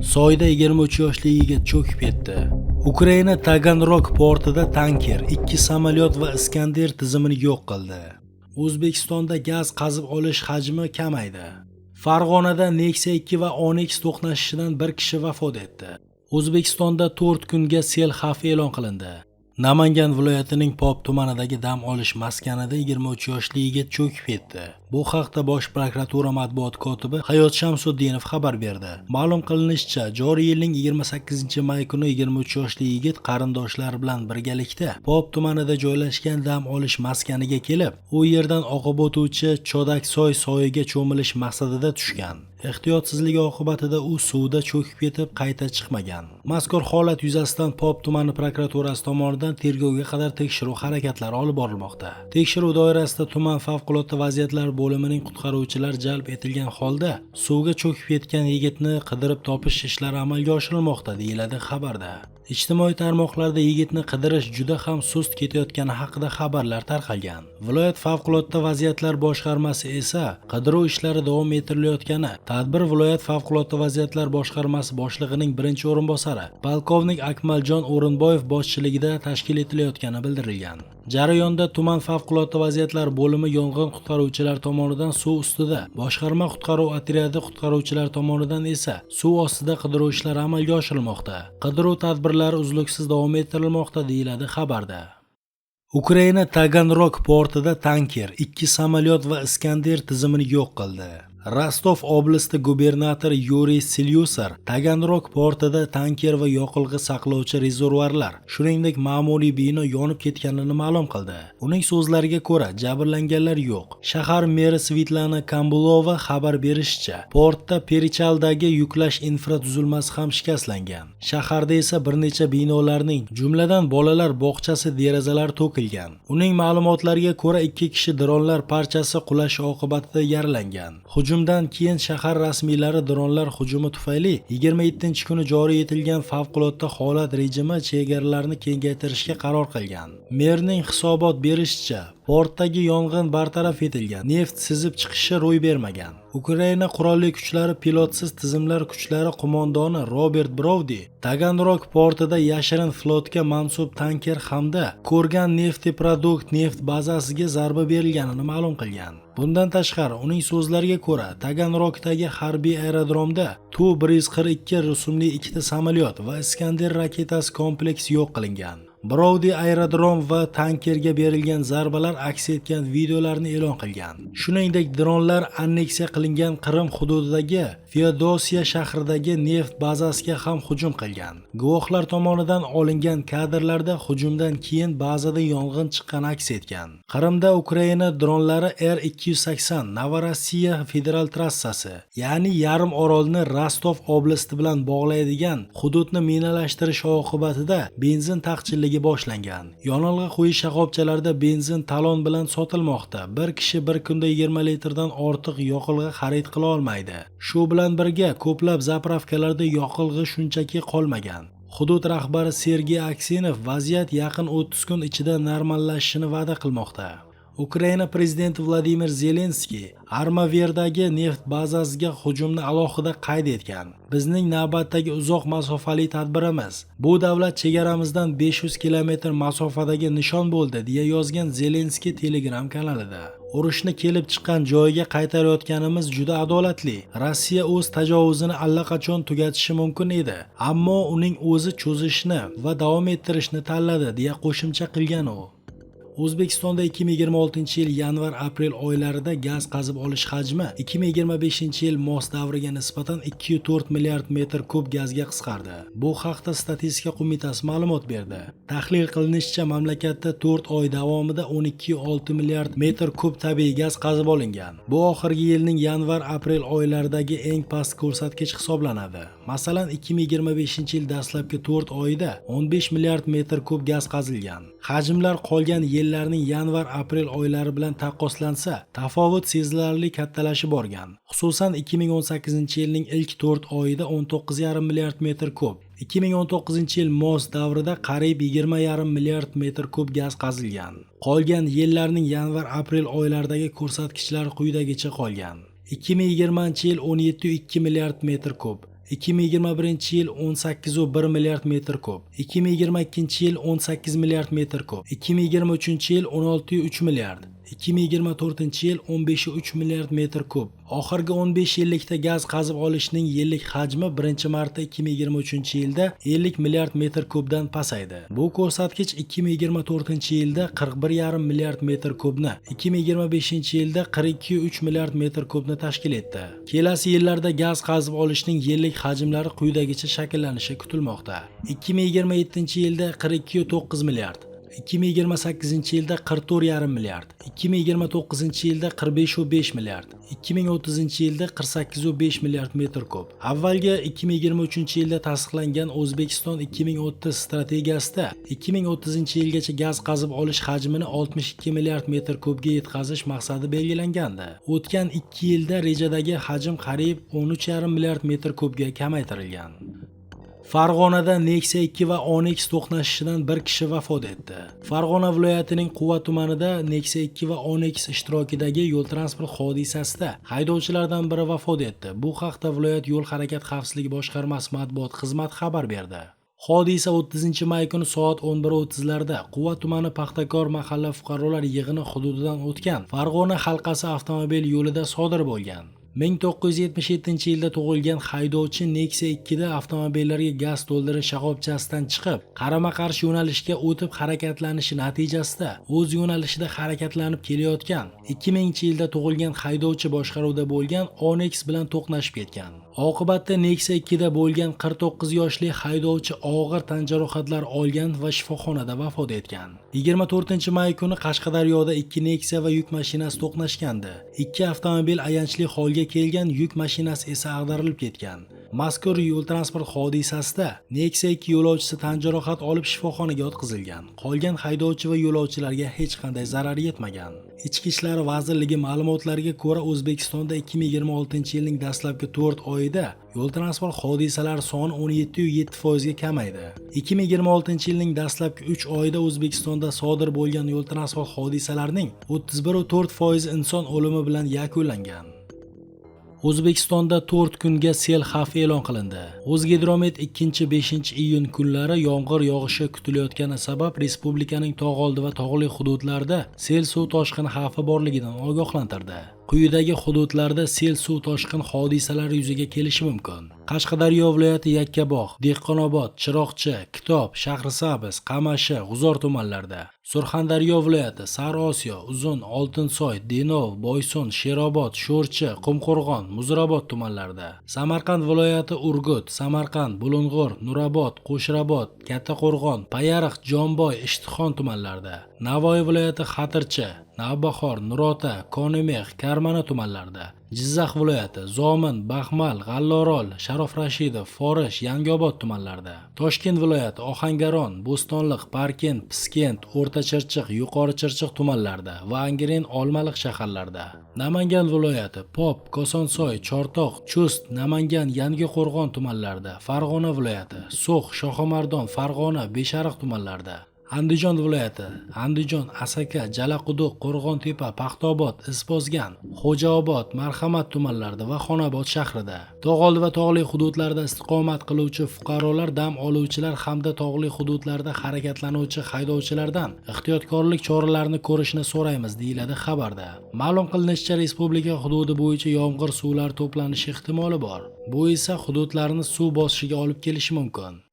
Soyda 23 yoshli yigit cho'kib ketdi. Ukraina Taganrog portida tanker, 2 samolyot va Iskander tizimini yo'q qildi. O'zbekistonda gaz qazib olish hajmi kamaydi. Farg'onada Nexia 2 va Onyx to'qnashishidan bir kishi vafot etdi. O'zbekistonda 4 kunga sel xavfi e'lon qilindi. Namangan viloyatining Pop tumanidagi dam olish maskanida 23 yoshli yigit cho'kib ketdi. Bu haqda Bosh prokuratura matbuot kotibi Hayot Shamsuddinov xabar berdi. Ma'lum qilinishicha, joriy yilning 28-may kuni 23 yoshli yigit qarindoshlari bilan birgalikda Pop tumanida joylashgan dam olish maskaniga kelib, u yerdan oqib o'tuvchi Chodaksoy soyiga cho'milish maqsadida tushgan. Ehtiyotsizligi oqibatida u suvda cho'kib ketib, qayta chiqmagan. Mazkur holat yuzasidan Pop tumani prokuraturasi tomonidan tergovga qadar tekshiruv harakatlari olib borilmoqda. Tekshiruv doirasida tuman favqulodda vaziyatlar bo'limining qutqaruvchilar jalb etilgan holda suvga cho'kib ketgan yigitni qidirib topish ishlari amalga oshirilmoqda, deyiladi xabarda. Ijtimoiy tarmoqlarda yigitni qidirish juda ham sust ketayotgani haqida xabarlar tarqalgan. Viloyat favqulodda vaziyatlar boshqarmasi esa qidiruv ishlari davom ettirilayotgani, tadbir viloyat favqulodda vaziyatlar boshqarmasi boshlig'ining birinchi o'rinbosari polkovnik Akmaljon O'rinboyev boshchiligida tashkil etilayotgani bildirilgan. Jarayonda tuman favqulodda vaziyatlar bo'limi yong'in qutqaruvchilar tomonidan suv ustida, boshqarma qutqaruv otryadi qutqaruvchilar tomonidan esa suv ostida qidiruv ishlari amalga oshirilmoqda. Qidiruv tadbirlari uzluksiz davom ettirilmoqda, deyiladi xabarda. Ukraina Taganrog portida tanker, 2 samolyot va Iskander tizimini yo'q qildi. Rostov oblasti gubernatori Yuriy Selyusar Taganrog portida tanker va yoqilg'i saqlovchi rezervuarlar, shuningdek ma'muriy bino yonib ketganini ma'lum qildi. Uning so'zlariga ko'ra, jabrlanganlar yo'q. Shahar meri Svitlana Kambulova xabar berishicha, portda Perichaldagi yuklash infratuzilmasi ham shikastlangan. Shaharda esa bir necha binolarning, jumladan bolalar bog'chasi derazalari to'kilgan. Uning ma'lumotlariga ko'ra, 2 kishi dronlar parchasi qulashi oqibatida yaralangan. Hujumdan keyin shahar rasmiylari dronlar hujumi tufayli 27-kuni joriy etilgan favqulodda holat rejimi chegaralarni kengaytirishga qaror qilgan. Merning hisobot berishicha, portdagi yong'in bartaraf etilgan. Neft sizib chiqishi ro'y bermagan. Ukraina qurolli kuchlari pilotsiz tizimlar kuchlari qo'mondoni Robert Brovdi Taganrog portida yashirin flotga mansub tanker hamda Ko'rgan neft bazasiga zarba berilganini ma'lum qilgan. Bundan tashqari, uning so'zlariga ko'ra, Taganrogdagi harbiy aerodromda Tu-142 rusumli 2 samolyot va Iskander raketasi kompleksi yo'q qilingan. Brovdi aerodrom va tankerga berilgan zarbalar aks etgan videolarni e'lon qilgan. Shuningdek, dronlar anneksiya qilingan Qrim hududidagi Feodosiya shahridagi neft bazasiga ham hujum qilgan. Guvohlar tomonidan olingan kadrlarda hujumdan keyin bazada yong'in chiqqani aks etgan. Qrimda Ukraina dronlari R-280 Novorossiya federal trassasi, ya'ni yarim orolni Rostov oblasti bilan bog'laydigan hududni minalashtirish oqibatida benzin taqchilligi boshlangan. Yonilg'i quyish shoxobchalarida benzin talon bilan sotilmoqda. Bir kishi bir kunda 20 litrdan ortiq yoqilg'i xarid qila olmaydi. Shu bilan birga ko'plab zapravkalarda yoqilg'i shunchaki qolmagan. Hudud rahbari Sergey Aksinov vaziyat yaqin 30 kun ichida normallashishini va'da qilmoqda. Ukraina prezidenti Vladimir Zelenskiy Armaverdagi neft bazasiga hujumni alohida qayd etgan. Bizning navbatdagi uzoq masofali tadbirimiz bu davlat chegaramizdan 500 kilometr masofadagi nishon bo'ldi, deya yozgan Zelenskiy Telegram kanalida. Urushni kelib chiqqan joyiga qaytarayotganimiz juda adolatli. Rossiya o'z tajovuzini allaqachon tugatishi mumkin edi, ammo uning o'zi cho'zishni va davom ettirishni tanladi, deya qo'shimcha qilgan u. O'zbekistonda 2026-yil yanvar-aprel oylarida gaz qazib olish hajmi 2025-yil mos davriga nisbatan 2,4 milliard metr kub gazga qisqardi. Bu haqda Statistika qo'mitasi ma'lumot berdi. Tahlil qilinishicha, mamlakatda 4 oy davomida 12,6 milliard metr kub tabiiy gaz qazib olingan. Bu oxirgi yilning yanvar-aprel oylaridagi eng past ko'rsatkich hisoblanadi. Masalan, 2025-yil dastlabki 4 oyida 15 milliard metr kub gaz qazilgan. Hajmlar qolgan yillarning yanvar-aprel oylari bilan taqqoslansa, tafovut sezilarli kattalashib borgan. Xususan 2018-yilning ilk 4 oyida 19,5 milliard metr kub, 2019-yil mos davrida qariyb 20,5 milliard metr kub gaz qazilgan. Qolgan yillarning yanvar-aprel oylaridagi ko'rsatkichlar quyidagicha qolgan. 2020-yil 17,2 milliard metr kub, 2021-yil 18,1 milliard metr kub, 2022-yil 18 milliard metr kub, 2023-yil 16,3 milliard, 2024-yil 15,3 milliard metr kub. Oxirgi 15 yillikda gaz qazib olishning yillik hajmi birinchi marta 2023-yilda 50 milliard metr kubdan pasaydi. Bu ko'rsatkich 2024-yilda 41,5 milliard metr kubni, 2025-yilda 42,3 milliard metr kubni tashkil etdi. Kelasi yillarda gaz qazib olishning yillik hajmlari quyidagicha shakllanishi kutilmoqda. 2027-yilda 42,9 milliard, 2028-yilda 44,5 milliard, 2029-yilda 45,5 milliard, 2030-yilda 48,5 milliard metr kub. Avvalgi 2023-yilda tasdiqlangan O'zbekiston 2030 strategiyasida 2030-yilgacha gaz qazib olish hajmini 62 milliard metr kubga yetkazish maqsadi belgilangandi. O'tgan 2 yilda rejadagi hajm qariyb 13,5 milliard metr kubga kamaytirilgan. Farg'onada Nexia 2 va Onyx to'qnashishidan bir kishi vafot etdi. Farg'ona viloyatining Quva tumanida Nexia 2 va Onyx ishtirokidagi yo'l transport hodisasida haydovchilardan biri vafot etdi. Bu haqda viloyat yo'l harakat xavfsizligi boshqarmasi matbuot xizmati xabar berdi. Hodisa 30-may kuni soat 11:30 larda Quva tumani Paxtakor mahalla fuqarolar yig'ini hududidan o'tgan Farg'ona halqasi avtomobil yo'lida sodir bo'lgan. 1977-yilda tug'ilgan haydovchi Nexia 2 da avtomobillarga gaz to'ldirish shoxobchasidan chiqib, qarama-qarshi yo'nalishga o'tib harakatlanishi natijasida o'z yo'nalishida harakatlanib kelayotgan 2000-yilda tug'ilgan haydovchi boshqaruvida bo'lgan Onyx bilan to'qnashib ketgan. Oqibatda Nexia 2 da bo'lgan 49 yoshli haydovchi og'ir tan jarohatlar olgan va shifoxonada vafot etgan. 24-may kuni Qashqadaryoda 2 Nexia va yuk mashinasi to'qnashgandi. Ikki avtomobil ayanchli holga kelgan, yuk mashinasi esa ag'darilib ketgan. Mazkur yo'l transport hodisasida Nexia 2 yo'lovchisi tan jarohat olib shifoxonaga yotqizilgan. Qolgan haydovchi va yo'lovchilarga hech qanday zarar yetmagan. Ichki ishlar vazirligi ma'lumotlariga ko'ra, O'zbekistonda 2026-yilning dastlabki 4 oyida yo'l transport hodisalari soni 17,7% ga kamaydi. 2026-yilning dastlabki 3 oyida O'zbekistonda sodir bo'lgan yo'l transport hodisalarining 31,4% inson o'limi bilan yakunlangan. O'zbekistonda 4 kunga sel xavfi e'lon qilindi. O'zgidromet 2-5 iyun kunlari yomg'ir yog'ishi kutilayotgani sabab respublikaning tog' oldi va tog'li hududlarida sel suv toshqini xavfi borligidan ogohlantirdi. Quyidagi hududlarda sel suv toshqin hodisalari yuzaga kelishi mumkin. Qashqadaryo viloyati Yakkabog', Dehqonobod, Chiroqchi, Kitob, Shahrisabz, Qamashi, G'uzor tumanlarida. Surxondaryo viloyati Sariosiyo, Uzun, Oltinsoy, Denov, Boysun, Sherobod, Sho'rchi, Qumqo'rg'on, Muzrabot tumanlarida. Samarqand viloyati Urgut, Samarqand, Bulung'ur, Nurobod, Qo'shrabod, Kattaqo'rg'on, Payariq, Jomboy, Ishtixon tumanlarida. Navoiy viloyati Xatirchi, Navbahor, Nurota, Konimeh, Karmana tumanlarida. Jizzax viloyati Zomin, Baxmal, G'allorol, Sharof Rashidov, Forish, Yangiobod tumanlarida. Toshkent viloyati Ohangaron, Bo'stonliq, Parkent, Piskent, O'rta Chirchiq, Yuqori Chirchiq tumanlarida va Angren, Olmaliq shaharlarida. Namangan viloyati Pop, Kosonsoy, Chortoq, Chust, Namangan, Yangiqo'rg'on tumanlarida. Farg'ona viloyati So'x, Shohimardon, Farg'ona, Beshariq tumanlarida. Andijon viloyati Andijon, Asaka, Jalaquduq, Qo'rg'ontepa, Paxtaobod, Isbozgan, Xo'jaobod, Marhamat tumanlarida va Xonobod shahrida. Tog' oldi va tog'li hududlarda istiqomat qiluvchi fuqarolar, dam oluvchilar hamda tog'li hududlarda harakatlanuvchi haydovchilardan ehtiyotkorlik choralarini ko'rishni so'raymiz, deyiladi xabarda. Ma'lum qilinishicha, respublika hududi bo'yicha yomg'ir suvlari to'planishi ehtimoli bor. Bu esa hududlarni suv bosishiga olib kelishi mumkin.